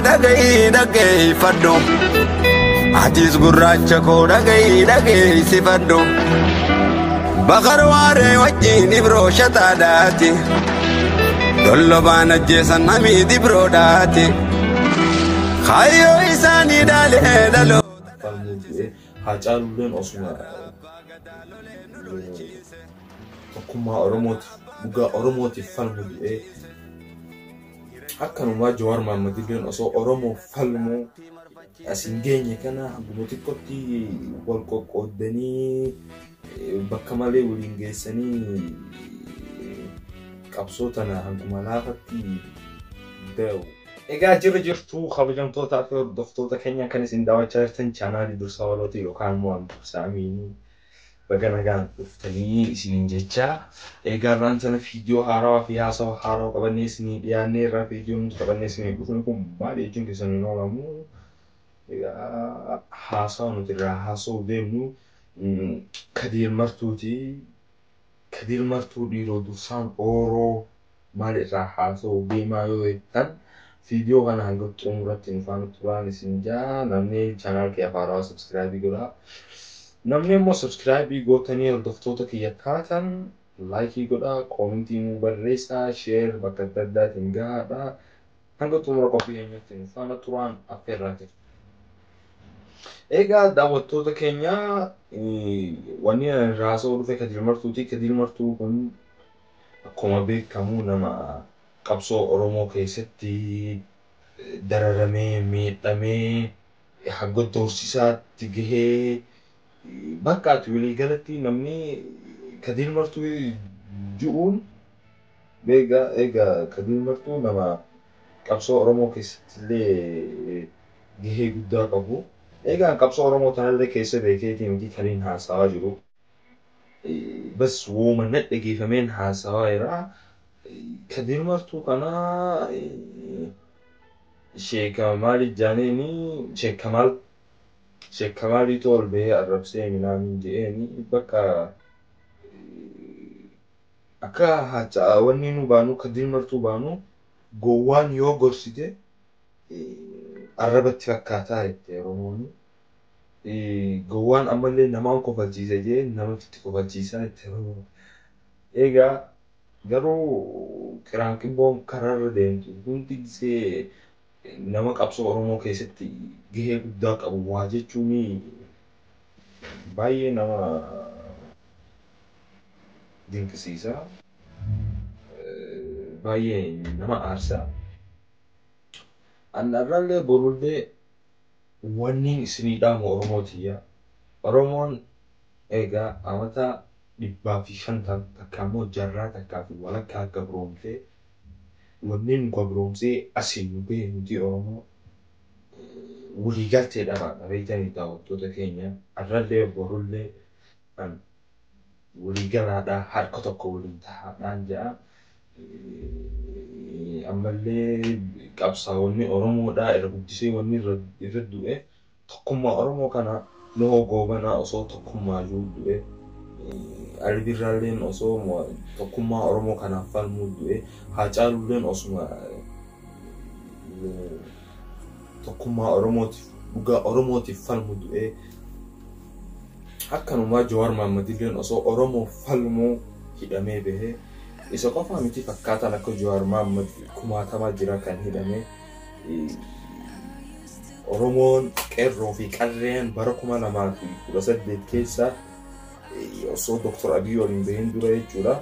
dhaga'i faddo atis gurraacha koo dhaga'i sifaddo bakar waaree wajjin ibroo shataadhaati dollobaan ajjeesan namii dibroodhaati kaayyoo isaanii dhaalee dhaloo Hacaaluleen osuma tokkummaa Oromootiif dhugaa Oromootiif falmu jedhee akkanumaa Jawaar Maammadilleen osoo Oromoo falmu asin geenye kana hanguma xiqqootti wal qoqqoodanii bakka malee waliin geessanii qabsoo tana hanguma laafatti da'u. Egaa jirtu kabajamtoota fi hordoftoota keenya kan isin daawwachaa jirtan chaanaalii Dursaa Walootii yookaan immoo Dursaa Amiinii baga nagaan dhuftanii isiniin jecha. Egaa irraan sana viidiyoo haarawaa fi haasawa haarawaa qabannee isinii dhiyaannee irraa viidiyoo nuti qabannee isinii dhufne kun maal jechuun keessan hin oolamu. Egaa haasawa nuti irraa haasa'uu deemnu Kadir Martuuti. Kadir Martuu dhiiroo dursaan Oromoo maal irraa haasa'uu deemaa yoo jettan video kana hanga xumuraatti nu faana turaan isin jaa. Namni channel kee afaaraa subscribe godhaa. Namni immoo subscribe gootanii hordoftoota kiyya taatan like godhaa, commentii nu barreessaa, share bakka adda addaatiin gahaadhaa. Hanga xumura qophii keenyatti nu faana turaan affeerraati. Egaa daawwattoota keenya wanni raasoo dhufe Kadir Martuuti. Kadir Martuu kun akkuma beekamu nama qabsoo Oromoo keessatti dararamee miidhamee hanga doorsisaatti gahee bakkaatti walii galatti namni Kadir Martuu ji'uun egaa Kadir Martuu nama qabsoo Oromoo keessatti illee gahee guddaa qabu. Egaa qabsoo Oromoo tanallee keessa beekeetii miti kaniin haasawaa jiru. Bas wooma nadhageeffameen haasawaa jira. Kadir Martuu kana Sheekh Kamal Jaaneni Sheekh Kamal ol bahee arrabsee minaamin jedheeni bakka akka haaca'aawwanni nu baanu Kadir Martuu baanu gowwaan yoo gorsite arrabatti fakkaataa jette Oromoon. Gowwaan ammallee namaan kofalchiisa jee namatti kofalchiisaa jette Oromoon. Egaa garuu qiraanqibboon karaarra deemtu hundi gisee nama qabsoo Oromoo keessatti gahee guddaa qabu waa jechuun baay'ee nama dinqisiisa, baay'ee nama aarsa. Anarraallee borullee wanni isinii dhaamu Oromootiyya. Oromoon egaa amata 150 takka immoo jarraa takkaa fi walakkaa gabroomsee wanneen gabroomsee asiin nu bahe nuti Oromoo waliigaltee dhabaadha. Beektanii daawwattoota keenya arrallee borullee waliigalaadhaa harka tokko waliin taa'aadhaan jedha. Ammallee qabsaa'onni Oromoodhaa irra guddisee wanni irra du'e tokkummaa Oromoo kana loo goobanaa osoo tokkummaa jiru du'e. Albirraalleen osoo tokkummaa Oromoo kanaaf falmuu du'e. Haacaalulleen osuma tokkummaa Oromootiif dhugaa Oromootiif falmu du'e. Akkanumaa Jawaar Maammadilleen osoo Oromoo falmuu hidhamee bahee. Isa qofaa miti fakkaataan akka Jawaar Maammad kumaatamaa jira kan hidhamee. Oromoon qeerroo fi qarreen bara 2018 keessa osoo Dr. Abiy waliin baheen dura jechuudha.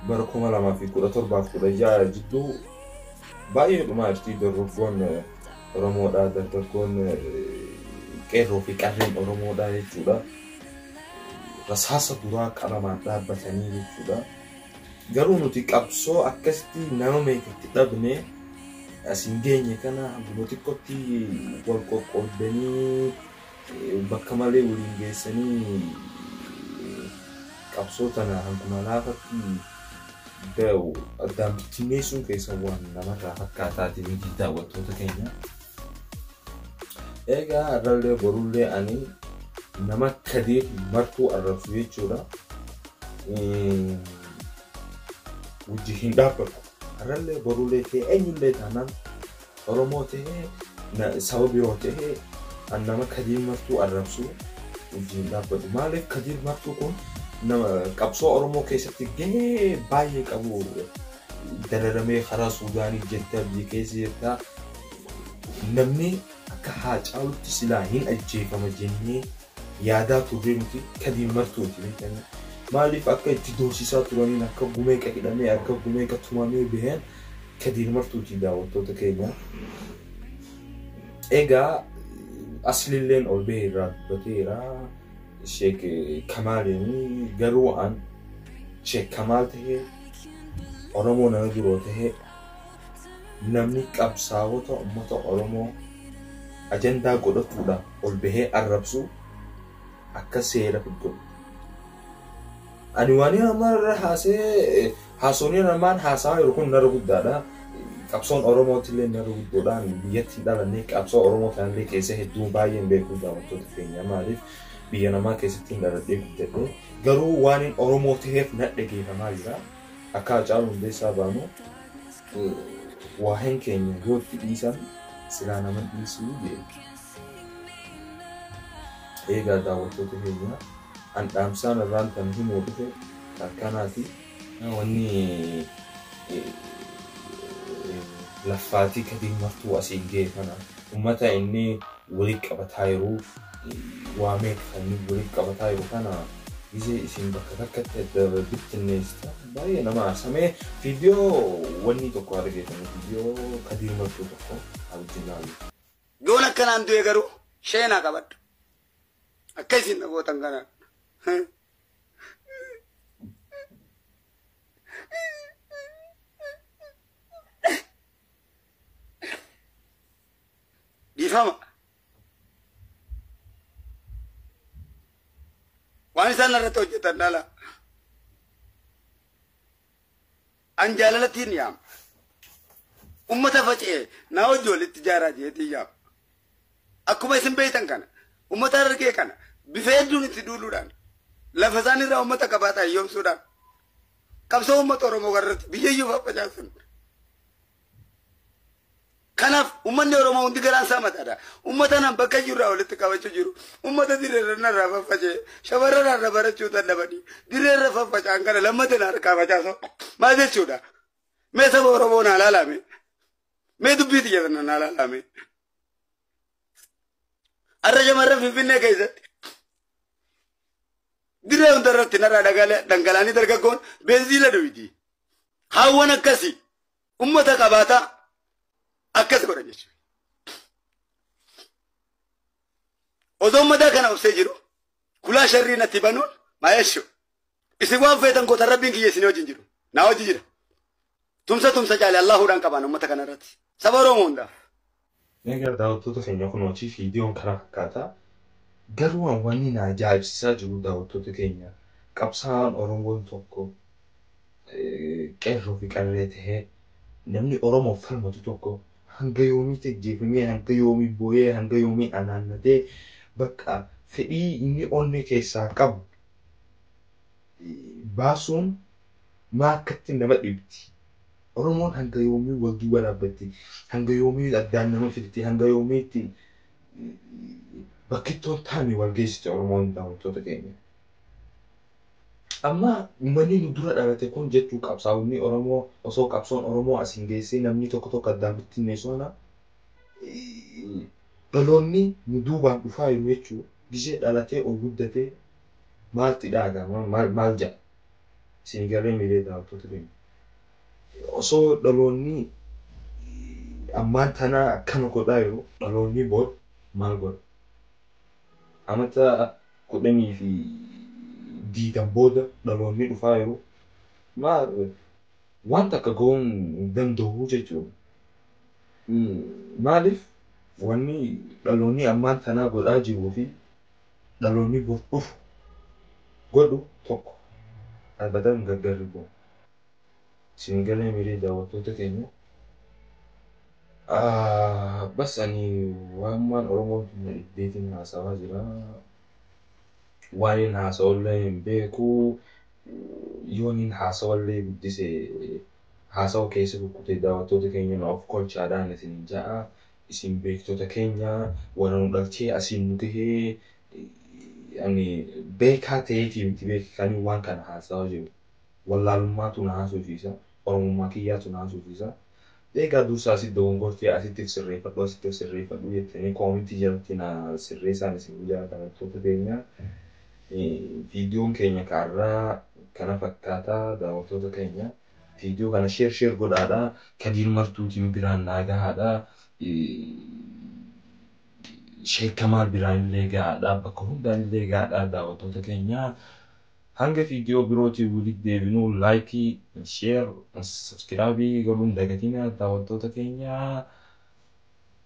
Bara 2017 jidduu baay'ee dhumaa jirti dargaggoon Oromoodhaa, dargaggoon qeerroo fi qarreen Oromoodhaa jechuudha. Rasaasa duraa qalamaan dhaabbatanii jechuudha. Garuu nuti qabsoo akkasitti nama meeqatti dhabne asin geenye kana hanguma xiqqootti wal qoqqoodanii bakka malee waliin geessanii qabsoo tana hanguma laafatti da'u addaan bittinneessuun keessa waan namarraa fakkaataatiin miti daawwattoota keenya. Egaa arrallee borullee ani nama Kadir Martuu arrabsu jechuudha. Wajji hin dhaabbatu. Arrallee borullee ta'e eenyullee taanaan Oromoo ta'ee saba biroo ta'ee nama Kadir Martuu arrabsu wajjin dhaabbatu. Maaliif Kadir Martuu kun nama qabsoo Oromoo keessatti gahee baay'ee qabu. Dararamee karaa Suudaanii jettaa biyya keessa jettaa namni akka Haacaaluutti silaa hin ajjeefama jennee yaadaa turre nuti Kadir Martuuti beekanii. Maaliif akka itti doorsisaa turaniin akka gumeeqa hidhamee akka gumeeqa tumamee bahan Kadir Martuuti daawwattoota keenya. Egaa aslilleen ol bahee irraa dubbateera Sheek Kamaaliin garuu an Sheek Kamaal ta'ee Oromoo nama biroo ta'ee namni qabsaa'ota uummata Oromoo ajandaa godhatuudhaan ol bahee arrabsu akka seera fudhu. Ani waan amma haasawni namaan haasawa yeroo kun nara guddaadha. Qabsoon Oromootillee nara guddoodhaan biyyatti dhalannee qabsoo Oromoo kanallee keessa hedduu baay'een beekuu daawwattoota keenya. Maaliif biyya namaa keessatti hin dhaladhee guddadhe garuu waan hin Oromoo ta'eef na dhageeffamaa jira. Akka Haacaaluu Hundeessaa baanu waa'een keenya yoo itti dhiisan silaa nama dhiisuu jedhe. Egaa daawwattoota keenya andhaamsaan irraan kan himuu dhufe akkanaati. Wanni laffaatii Kadir Martuu asiin ga'e kana uummata inni walitti qabataa yeroo waamee kan inni walitti qabataa yeroo kana gisee isin bakka takkatti bittinneessita baay'ee nama aarsamee viidiyoo wanni tokko argeetame viidiyoo Kadir Martuu tokko arginaalu. Yoon akkanaan du'e garuu sheenaa qabadhu. Akka isin nagootan kanaan. Difama. Waan isaan irratti hojjetan dhala. An jaalalatiin yaama. Ummata faca'ee na wajjoolitti jaaraa jeetii yaama. Akkuma isin beektan kana ummata argee kana bifa hedduun itti duuluudhaan lafa isaan irraa ummata qabaataa hiyyoomsuudhaan qabsoo ummata Oromoo irratti biyyayyuu faffacaasan. Kanaaf ummanni Oromoo hundi garaan isaa mataadha. Ummata nan bakka jirraa walitti qabachuu jiru. Ummata direerra narraa faffacee shamarran irraa barachuu dadhabanii direerra faffacaan kana lammateen harkaa facaasoo maal jechuudha? Mee saba Oromoo naa laalame? Mee dubbii xiyyeeffannaa naa laalame? Arra shamarran Finfinnee keessatti diree hundarratti narraa dhangalaanii dargaggoon beenziila dhugdi. Hawwan akkasii ummata qabaataa akkas godhan jechuudha. Osoo ummata kana obsee jiru kulaa sharrii natti banuun maayesho. Isin waan feetan goota rabbiin kiyya isin wajjin jiru. Naa wajji jira. Tumsa caalee Allahuudhaan qabaan ummata kana irratti. Saba Oromoo hundaaf. Egaa daawwattoota keenya kunuunsi viidiyoon karaa fakkaataa. Garuu wanni na ajaa'ibsiisaa jiru daawwattoota keenya qabsaa'aan Oromoon tokko qeerroo fi qarree ta'ee namni Oromoo falmatu tokko hanga yoomii tajjeefamee hanga yoomii boo'ee hanga yoomii anaannatee bakka fedhii inni onnee keessaa qabu baasuun maa akkatti nama dhibdi. Oromoon hanga yoomii wal duuba dhaabbatti hanga yoomii addaan nama fidatti hanga yoomiitti bakkittoon taane wal geessite Oromoon daawwattoota keenya. Amma uummanni nu dura dhalate kun jechuu qabsaa'onni Oromoo osoo qabsoon Oromoo asiin geessee namni tokko addaan bittinneessona dhaloonni nu duubaan dhufaa jiru jechuudha. Gisee dhalatee ol guddatee maalti dhaagama maal jedha isin garee miilee daawwattoota keenya. Osoo dhaloonni ammaan tanaa akkana godhaa jiru dhaloonni bor maal godha? Amata 10 fi diidan booda dhaloonni dhufaa jiru maal wanta akka goon danda'u jechuudha. Maaliif wanni dhaloonni ammaan tanaa godhaa jiruu fi dhaloonni bor dhufu godhu tokko dhaabbataan gargarri goon. Isin galee miilee daawwattoota keenya. Bas ani waan Oromoon deetiin haasawaa jira. Waan haasawallee hin beeku. Yoon haasawallee guddisee haasawa keessa kukkutee daawwattoota keenya of kolchaadhaan isin ja'a isin beektota keenya warra nu dhalchee asiin nu tahee ani beekaa ta'eetii miti beekanii waan kana haasawa jiru wallaalummaatu na haasofsiisa oromummaa kiyyaatu na haasofsiisa egaa dursaa asitti dogongortee asitti sirreeffadhu jettanii koomintii jalatti na sirreessaan isin daawwattoota keenya viidiyoon keenya kaarraa kana fakkaataa daawwattoota keenya video kana share godhaadha Kadir Martuutiin biraan naagaadha Sheikh Kamal biraan illee gaadha bakka hundaan illee gaadha daawwattoota keenya hanga video birootii walitti deebinuu like share subscribe godhuun dagatina daawwattoota keenya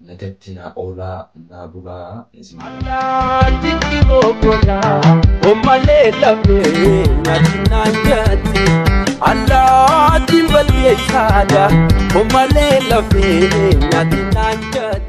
nagatti na oolaa na bulaa isin Allah timbali sada, omale la fe, nyati nanjati.